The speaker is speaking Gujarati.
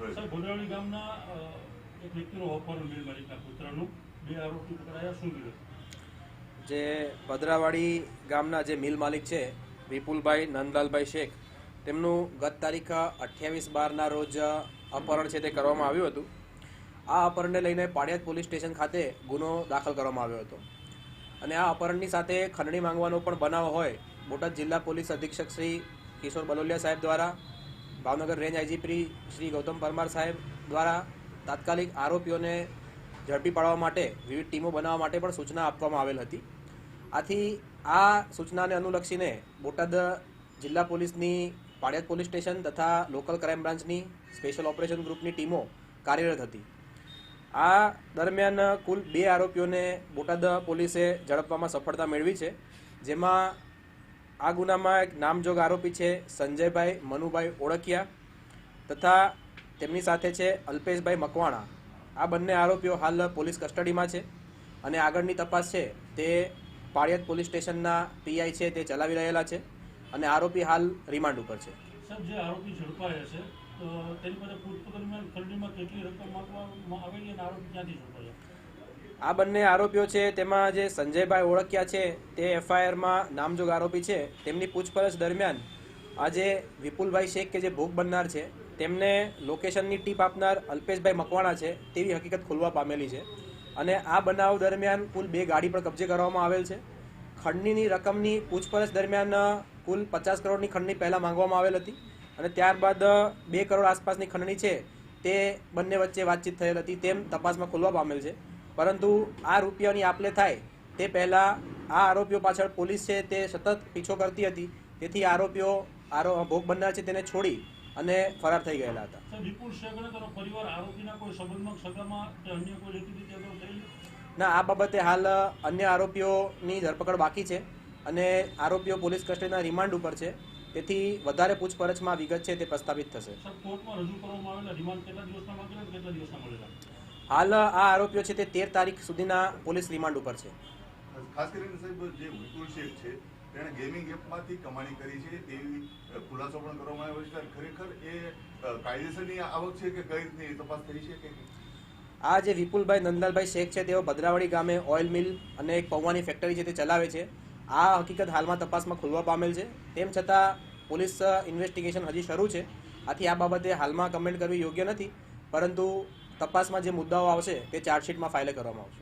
સર, ભદ્રાવળી ગામના એક વ્યક્તિનું અપહરણ મિલ માલિકના પુત્રનું, 2 આરોપી પકડાયા. શું વિરોધ? જે ભદ્રાવાડી ગામના જે મિલ માલિક છે વિપુલભાઈ નંદલાલભાઈ શેખ, તેમનું ગત તારીખ 28/12ના રોજ અપહરણ છે તે કરવામાં આવ્યું હતું. આ અપહરણને લઈને પાળિયાદ પોલીસ સ્ટેશન ખાતે ગુનો દાખલ કરવામાં આવ્યો હતો અને આ અપહરણની સાથે ખંડણી માંગવાનો પણ બનાવ હોય બોટાદ જિલ્લા પોલીસ અધિક્ષક શ્રી કિશોર બલોલિયા સાહેબ દ્વારા, ભાવનગર રેન્જ આઈજીપી શ્રી ગૌતમ પરમાર સાહેબ દ્વારા તાત્કાલિક આરોપીઓને ઝડપી પાડવા માટે વિવિધ ટીમો બનાવવા માટે પણ સૂચના આપવામાં આવેલ હતી. આથી આ સૂચનાને અનુલક્ષીને બોટાદ જિલ્લા પોલીસની પાળિયાદ પોલીસ સ્ટેશન તથા લોકલ ક્રાઇમ બ્રાન્ચની સ્પેશિયલ ઓપરેશન ગ્રુપની ટીમો કાર્યરત હતી. આ દરમિયાન કુલ 2 આરોપીઓને બોટાદ પોલીસે ઝડપવામાં સફળતા મેળવી છે, જેમાં આ ગુનામાં એક નામજોગ આરોપી છે સંજયભાઈ મનુભાઈ ઓળકિયા તથા તેમની સાથે છે અલ્પેશભાઈ મકવાણા. આ બંને આરોપીઓ હાલ પોલીસ કસ્ટડીમાં છે અને આગળની તપાસ છે તે પાળિયાદ પોલીસ સ્ટેશનના પીઆઈ છે તે ચલાવી રહેલા છે અને આરોપી હાલ રિમાન્ડ ઉપર છે. સર, જે આરોપી ઝડપાયા છે તો તેની પાસે પૂછપરછ દરમિયાન ખંડણીમાં કેટલી રકમ માંગવામાં આવેલી અને આરોપી ક્યાંથી ઝડપાયા? આ બંને આરોપીઓ છે તેમાં જે સંજયભાઈ ઓળકિયા છે તે એફઆઈઆરમાં નામજોગ આરોપી છે. તેમની પૂછપરછ દરમિયાન આ જે વિપુલભાઈ શેખ કે જે ભોગ બનનાર છે તેમને લોકેશનની ટીપ આપનાર અલ્પેશભાઈ મકવાણા છે તેવી હકીકત ખુલવા પામેલી છે અને આ બનાવ દરમિયાન કુલ 2 ગાડી પણ કબજે કરવામાં આવેલ છે. ખંડણીની રકમની પૂછપરછ દરમિયાન કુલ 50 કરોડની ખંડણી પહેલાં માંગવામાં આવેલ હતી અને ત્યારબાદ 2 કરોડ આસપાસની ખંડણી છે તે બંને વચ્ચે વાતચીત થયેલ હતી તેમ તપાસમાં ખુલવા પામેલ છે. પરંતુ આ રૂપિયાની આપલે થાય તે પહેલાં આ આરોપીઓ પાછળ પોલીસ છે તે સતત પીછો કરતી હતી, તેથી આરોપીઓ ભોગ બનનાર છે તેને છોડી અને ફરાર થઈ ગયેલા હતા. સર, વિપુલ શેખ અને તેનો પરિવાર આરોપીના કોઈ સંબંધમાં સગામાં કે અન્ય કોઈ રીતિ થયેલી? ના, આ બાબતે હાલ અન્ય આરોપીઓની ધરપકડ બાકી છે અને આરોપીઓ પોલીસ કસ્ટડીના રિમાન્ડ ઉપર છે, તેથી વધારે પૂછપરછમાં વિગત છે તે પ્રસ્થાપિત થશે. સર, કોર્ટમાં રજૂ કરવામાં આવેલા રિમાન્ડ કેટલા દિવસના માંગેલા અને કેટલા દિવસના મળેલા? હાલ આ આરોપીઓ છે તે 13 તારીખ સુધીના પોલીસ રિમાન્ડ ઉપર છે. ખાસ કરીને સાહેબ, જે વિપુલ શેખ છે તેણે ગેમિંગ એપમાંથી કમાણી કરી છે તેવી ખુલાસો પણ કરવામાં આવ્યો છે. ખરેખર એ કાયદેસરની આવક છે કે કઈ રીતની તપાસ થઈ છે કે? આ જે વિપુલભાઈ નંદલાલભાઈ શેખ છે તેઓ ભદ્રાવાડી ગામે ઓઇલ મિલ અને એક પૌવાની ફેક્ટરી છે તે ચલાવે છે. આ હકીકત હાલમાં તપાસમાં ખુલવા પામેલ છે. તેમ છતાં પોલીસ ઇન્વેસ્ટિગેશન હજી શરૂ છે, આથી આ બાબતે હાલમાં કમેન્ટ કરવી યોગ્ય નથી, પરંતુ તપાસમાં જે મુદ્દાઓ આવશે તે ચાર્જશીટમાં ફાઇલ કરવામાં આવશે.